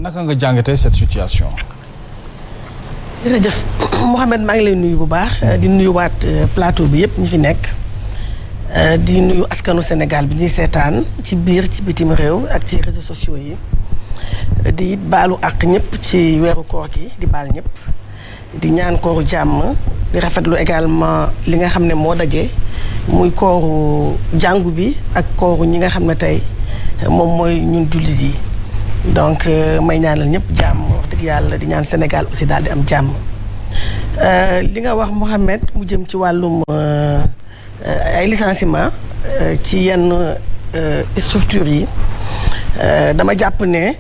naka nga jàngatee cette situation. jërëjëf Mouhamed maa ngi lay nuyu bu baax di nuyuwaat plateau bi yëpp ñi fi nekk di nuyu askanu Sénégal bi ñuy seetaan ci biir ci bitim réew ak ci réseaux sociaux yi di baalu àq ñëpp ci weeru koor gi di baal ñëpp di ñaan kooru jàmm di rafetlu également li nga xam ne moo daje muy kooru jàngu bi ak kooru ñi nga xam ne tey moom mooy ñun jullit yi donc may ñaanal ñëpp jàmm wax dëgg yàlla di ñaan Sénégal aussi daal di am jàmm li nga wax Mouhamed mu jëm ci wàllum ay licenciement ci yenn structures yi dama jàpp ne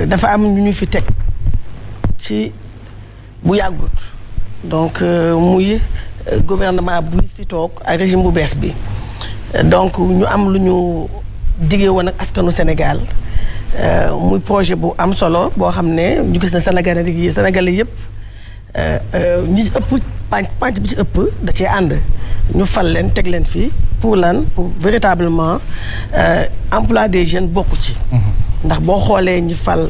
dafa am ñu ñu fi teg ci bu yàggut donc muy gouvernement buy fi toog ak régime bu bees bi donc ñu am lu ñu diggee woon ak askanu Sénégal muy projet bu am solo boo xam ne ñu gis na Sénégalais yëpp ñi ëpp pànc bi ci ëpp da cee ànd ñu fal leen teg leen fii pour lan pour véritablement emploi des jeunes bokku ci ndax boo xoolee ñi fal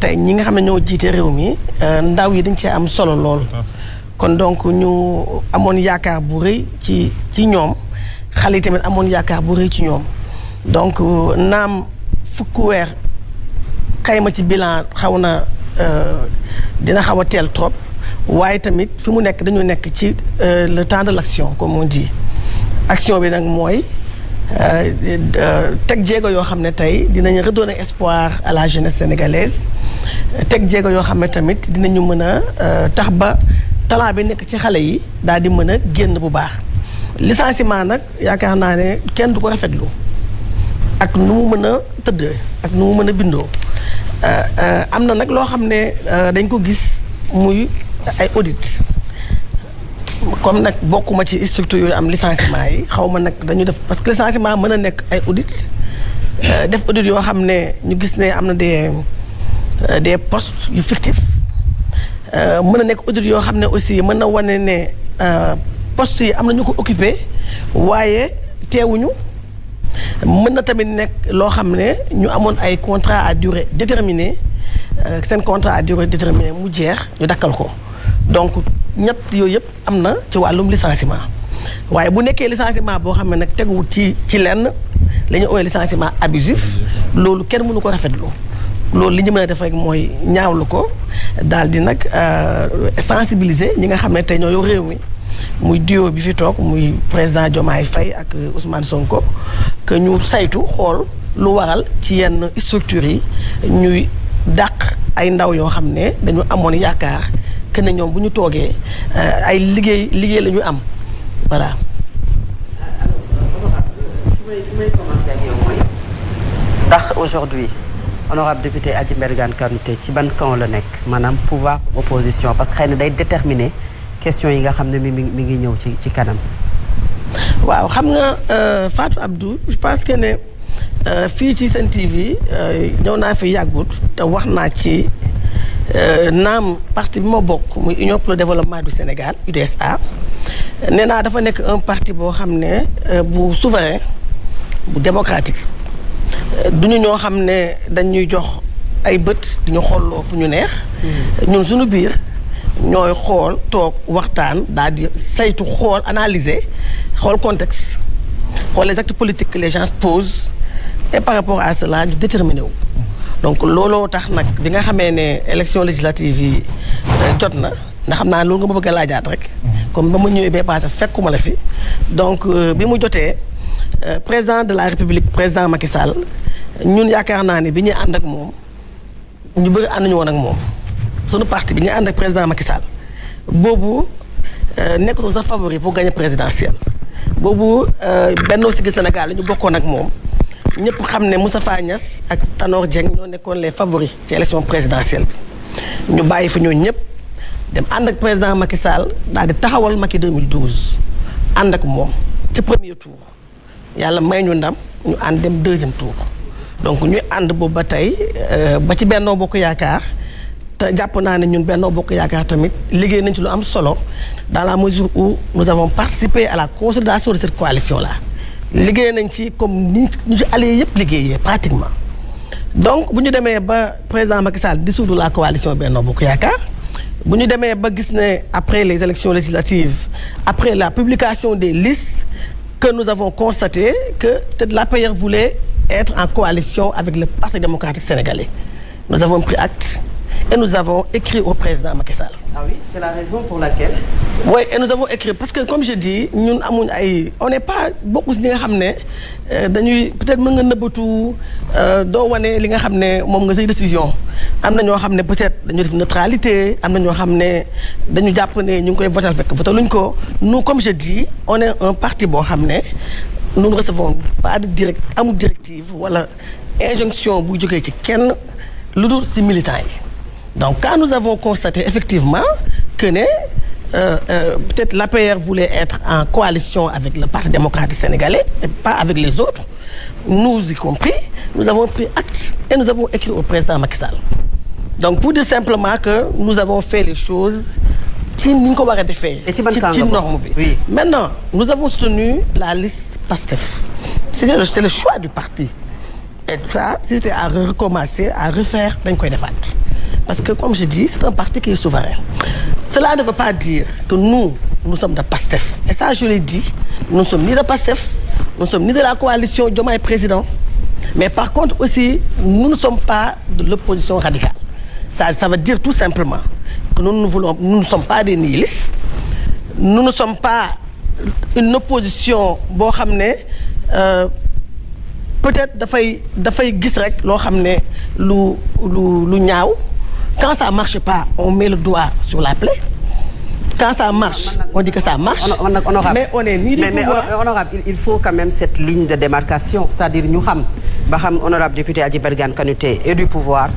tey ñi nga xam ne ñoo jiite réew mi ndaw yi dañ cee am solo lool kon donc ñu amoon yaakaar bu rëy ci ñoom xale yi tamit amoon yaakaar bu rëy ci ñoom donc naam fukk weer xayma ci bilan xaw na dina xaw a teel trop waaye tamit fi mu nekk dañu nekk ci le temps de l'action comme on dit action bi nag mooy teg jéego yoo xam ne tey dinañu redonner espoir à la jeunesse sénégalaise teg jéego yoo xam ne tamit dinañu mën a tax ba talent bi nekk ci xale yi daal di mën a génn bu baax licenciement nag yaakaar naa ne kenn du ko rafetlu ak nu mu mën a tëdd ak nu mu mën a bindoo am na nag loo xam ne dañ ko gis muy ay audit comme nag bokkuma ci structure yooyu am licenciement yi xaw ma nag dañu def parce que licenciement mën a nekk ay audit def audit yoo xam ne ñu gis ne am na des postes yu fictifs mën a nekk audit yoo xam ne aussi mën na wane ne postes yi am na ñu ko occupé waaye teewuñu mën na tamit nekk loo xam ne ñu amoon ay contrat à durée déterminée seen contrat à durée déterminée mu jeex ñu dakkal ko donc ñett yooyu yëpp am na ci wàllum licenciement waaye bu nekkee licenciement boo xam ne nag teguwul ci lenn la ñu ooyee licenciement abusif loolu kenn mënu ko rafetlu loolu li ñu mën a def rek mooy ñaawlu ko daal di nag sensibiliser ñi nga xam ne tey ñoo yor réew mi muy duo bi fi toog muy président Diomaye Faye ak Ousmane Sonko que ñu saytu xool lu waral ci yenn structures yi ñuy dàq ay ndaw yoo xam ne dañu amoon yaakaar que ne ñoom bu ñu toogee ay liggéey la ñu am voilà. fi may commencer ak yow mooy ndax aujourd'hui honorable député Adji Mbergane Kanouté ci ban camp la nekk maanaam pouvoir opposition parce que xëy na day déterminer question yi nga xam ne mi ngi ñëw ci kanam. waaw xam nga Fatou Abdou je pense que ne fii ci Sen TV ñëw naa fi yàggut te wax naa ci naam parti bi ma bokk muy Union pour le développement du Sénégal UDSA nee naa dafa nekk un parti boo xam ne bu souverain bu démocratique duñu ñoo xam ne dañuy jox ay bët duñu xooloo fu ñu neex. ñun suñu biir. ñooy xool toog waxtaan daal di saytu xool analyser xool contexte xool les actes politiques que les gens posent et par rapport à cela ñu déterminé wu. donc looloo tax nag bi nga xamee ne élection législative yi jot na ndax xam naa loolu nga ma bëgg a laajaat rek. comme ba ma ñëwee bee passé fekkuma la fi. donc bi mu jotee président de la république président Macky Sall ñun yaakaar naa ne bi ñuy ànd ak moom ñu bëri ànduñu woon ak moom. sunu parti bi ñu ànd ak président Macky Sall boobu nekkutoon sax favori pour gagner présidentielle boobu Benno Siggil Sénégal la ñu bokkoon ak moom ñëpp xam ne Moustapha Niasse ak Tanor Dieng ñoo nekkoon les favoris ci élection présidentielle bi ñu bàyyi fa ñoo ñëpp dem ànd ak président Macky Sall daal di taxawal Macky 2012 ànd ak moom ci premier tour yàlla may ñu ndam ñu ànd dem deuxième tour donc ñuy ànd boobu ba tey ba ci Benno Bokk Yaakaar. jàpp naa ne ñun Benno Bokk Yaakaar tamit liggéey nañ ci lu am solo dans la mesure où nous avons participé à la consolidation de cette coalition là liggéey nañ ci comme ni ñu ci alliés yëpp liggéeyee pratiquement donc bu ñu demee ba président Macky Sall dissoudre la coalition Benno Bokk Yaakaar bu ñu demee ba gis ne après les élections législatives après la publication des listes que nous avons constaté que l'APR voulait être en coalition avec le Parti démocratique sénégalais. Nous avons pris acte et nous avons écrit au président Macky Sall. Ah oui, c'est la raison pour laquelle. Oui, et nous avons écrit parce que comme je dis ñun amuñ ay on n'est pas bokku si ñi nga xam ne dañuy peut-être mën nga nëbbatu doo wane li nga xam ne moom nga say décision am na ñoo xam ne peut-être dañu def neutralité am na ñoo xam ne dañu jàpp ne ñu ngi koy votal fekk votaluñ ko nous comme je dis on est un parti boo xam ne nous ne recevons pas de amul directive wala injonction bu jógee ci kenn lu dul ci militants yi. Donc, quand nous avons constaté effectivement que peut-être l'APR voulait être en coalition avec le Parti démocratique sénégalais et pas avec les autres, nous y compris, nous avons pris acte et nous avons écrit au président Macky Sall. Donc, pour dire simplement que nous avons fait les choses ci ni ñu ko war a defee. ci norme bi. Oui. Maintenant, nous avons soutenu la liste PASTEF. C'est le choix du parti. Et ça, si c'était à recommencer, à refaire, dañ koy defaat. Parce que, comme je dis, c'est un parti qui est souverain. Cela ne veut pas dire que nous sommes de PASTEF. Et ça, je l'ai dit, nous ne sommes ni de PASTEF, nous ne sommes ni de la coalition Diomaye Président. Mais par contre aussi, nous ne sommes pas de l'opposition radicale. Ça veut dire tout simplement que nous ne sommes pas des nihilistes. Nous ne sommes pas une opposition boo xam ne peut-être dafay gis rek loo xam ne lu ñaaw. Quand ça marche pas, on met le doigt sur la plaie. Quand ça marche, on dit que ça marche. Honorable. Mais on est ni du pouvoir. Mais honorable, il faut quand même cette ligne de démarcation, c'est-à-dire ñu xam ba xam honorable député Adji Mbergane Kanouté et du pouvoir.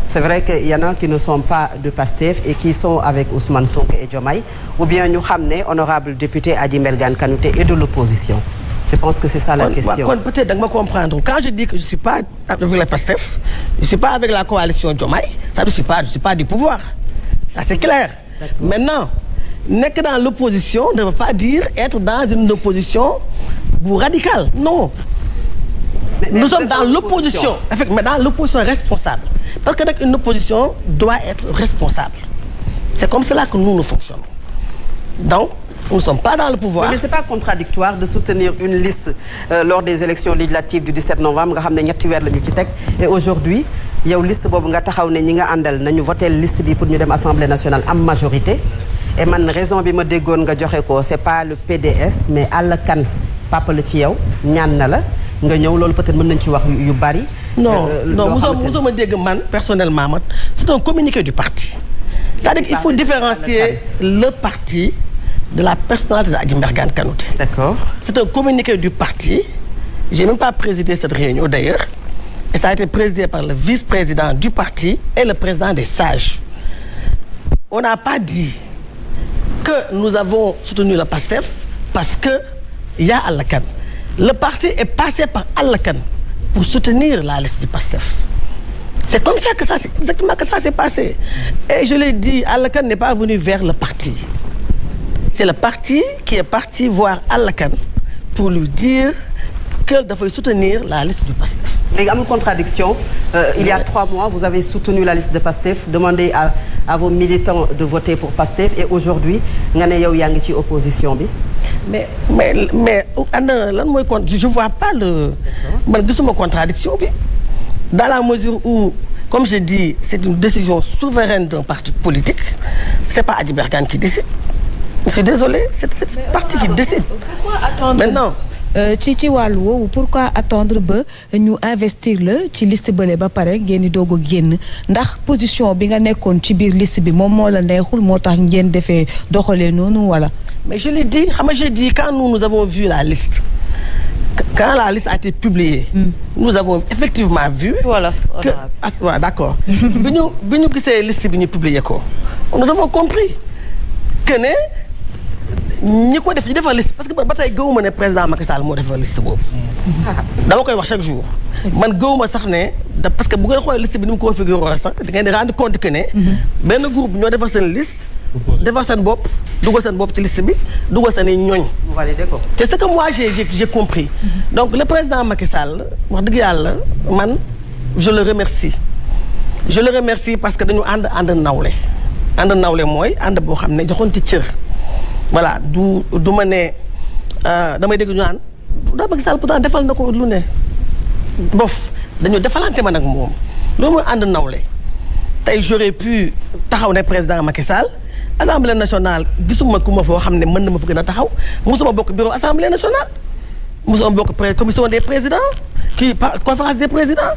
C'est vrai qu'il y en a qui ne sont pas de PASTEF et qui sont avec Ousmane Sonko et Diomaye, ou bien ñu xam ne honorable député Adji Mbergane Kanouté et de l'opposition. Je pense que c'est ça la question. Peut-être que je vais comprendre. Quand je dis que je ne suis pas avec la PASTEF, je ne suis pas avec la coalition Diomaye, ça je ne suis pas du pouvoir. Ça c'est clair. Maintenant, n'être dans l'opposition ne veut pas dire être dans une opposition radicale. Non. Nous sommes dans l'opposition. Mais dans l'opposition responsable. Parce qu'une opposition doit être responsable. C'est comme cela que nous fonctionnons. Donc, nous ne sommes pas dans le pouvoir. Mais ce n'est pas contradictoire de soutenir une liste lors des élections législatives du 17 novembre nga xam ne ñetti weer la ñu ci teg et aujourd'hui yow liste boobu nga taxaw ne ñi nga àndal nañu voté liste bi pour ñu dem assemblée nationale am majorité et man raison bi ma déggoon nga joxe ko c'est pas le PDS mais Alla Kane papa la ci yow ñaan na la nga ñëw loolu peut-être mën nañ ci wax yu bari. non mosuma dégg man personnellement man c'est un communiqué du parti. C'est-à-dire qu'il faut différencier le parti de la personnalité d'Adji Mbergane Kanouté. D'accord. C'est un communiqué du parti. J'ai même pas présidé cette réunion d'ailleurs. Et ça a été présidé par le vice-président du parti et le président des sages. On n'a pas dit que nous avons soutenu le PASTEF parce que il y a Alla Kane. Le parti est passé par Alla Kane pour soutenir la liste du PASTEF. C'est comme ça que c'est exactement que ça s'est passé. Et je l'ai dit, Alla Kane n'est pas venu vers le parti. C'est le parti qui est parti voir Alla Kane pour lui dire qu'il devait soutenir la liste du PASTEF. Il y a une contradiction. Il y a 3 mois, vous avez soutenu la liste de PASTEF, demandé à vos militants de voter pour PASTEF et aujourd'hui, vous êtes en opposition. Mais je ne vois pas la contradiction. Dans la mesure où, comme je dis, c'est une décision souveraine d'un parti politique, ce n'est pas Adji Mbergane qui décide. Je suis désolé, c'est le parti qui décide. Pourquoi attendre maintenant ci wàllu woowu pourquoi attendre ba ñu investir la ci liste bële ba pare ngeen di doog a génn ndax position bi nga nekkoon ci biir liste bi moom moo la neexul moo tax ngeen defee doxalee noonu wala. Mais je l'ai dit, j'ai dit quand nous avons vu la liste. Quand la liste a été publiée, nous avons effectivement vu voilà, que... Ah, d'accord. Nous avons la liste publiée. Nous avons compris que ñi ko def ñu defal liste parce que ba tey gëwuma ne président Macky Sall moo defal liste boobu. dama koy wax chaque jour. man gëwuma sax ne parce que bu ngeen xoolee liste bi ni mu configuré sax da ngeen di rendre compte que ne. benn groupe ñoo defal seen liste. defal seen bopp dugal seen bopp ci liste bi dugal seen i ñooñ. vous validez ko. c'est ce que moi j'ai compris. donc le président Macky Sall wax dëgg yàlla man je le remercie parce que dañu ànd nawle mooy ànd boo xam ne joxoon ci cër voilà du ma ne damay dégg ñu naan Macky Sall pourtant defal na ko lu ne bof dañu defalante man ak moom loolu mooy ànd nawle tey j'aurais pu taxaw ne président Macky Sall assemblée nationale gisuma ku ma foo xam ne mën na ma fa gën a taxaw musuma bokk bureau assemblée nationale musuma bokk commission des présidents conférence des présidents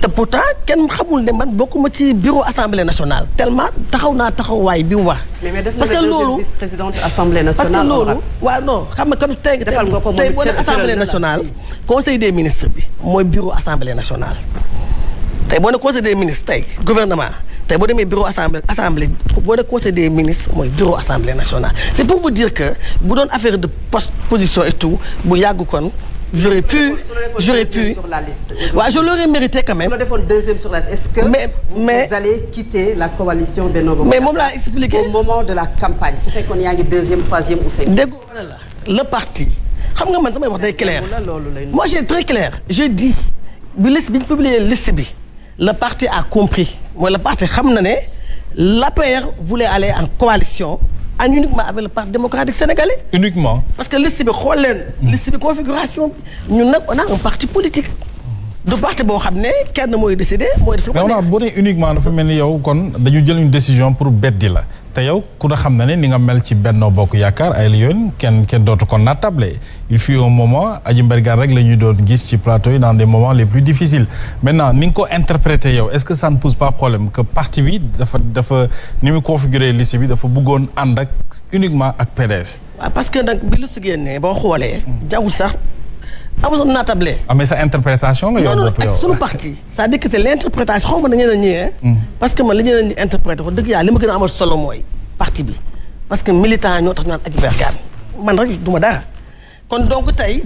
te pourtant kenn xamul ne man bokkuma ci bureau assemblée nationale tellement taxawaay bi mu wax. parce que loolu vice-présidente assemblée nationale. parce que loolu waaw non xam nga comme tey boo ne assemblée nationale conseil des ministres bi mooy bureau assemblée nationale. tey boo ne conseil des ministres tey gouvernement tey boo demee bureau assemblée boo ne conseil des ministres mooy bureau assemblée nationale. c'est pour vous dire que bu doon affaire de position et tout bu yàgg kon. J'aurais pu sur la liste. Ouais, je l'aurais mérité quand même. Su la defoon deuxième sur la liste, est-ce que vous allez quitter la coalition Benno Bokk mais moom laa expliqué au moment de la campagne su fekkoon yaa ngi deuxième troisième ou cinquième. dégg la le parti xam nga man samay wax day clair moi j'ai très clair j'ai dit bi liste bi ñu publié liste bi le parti a compris mooy le parti xam na ne l'APR voulait aller en coalition uniquement avec le Parti démocratique sénégalais. Uniquement. Parce que liste bi xool leen. liste bi configuration ñun nag on a un parti politique. du parti boo xam ne kenn mooy décider mooy def. mais on a boo nee uniquement dafa mel ni yow kon dañu jël une décision pour beddi la te yow ku ne xam na ne ni nga mel ci Benno Bokk Yaakaar ay la yoon kenn dootu ko nattable il fut un moment Adji Mbergane rek la ñuy doon gis ci plateau yi dans des moments les plus difficiles maintenant ni nga ko interprété yow est-ce que ça ne pose pas problème que parti bi dafa ni mu configuré liste bi dafa bëggoon ànd ak uniquement ak PDS. waaw parce que nag bi lu si génnee boo xoolee. jaww sax amul nattable. ah mais sa interprétation la yow. bopp yow ak sunu parti. c'est-à-dire que c'est l'interprétation xaw ma da ngeen a ñëwee. parce que man li ngeen di interprété ko dëgg yàlla li ma gën a amal solo mooy parti bi parce que militant ñoo tax ñu naan Adji Mbergane man rek du ma dara kon donc tey.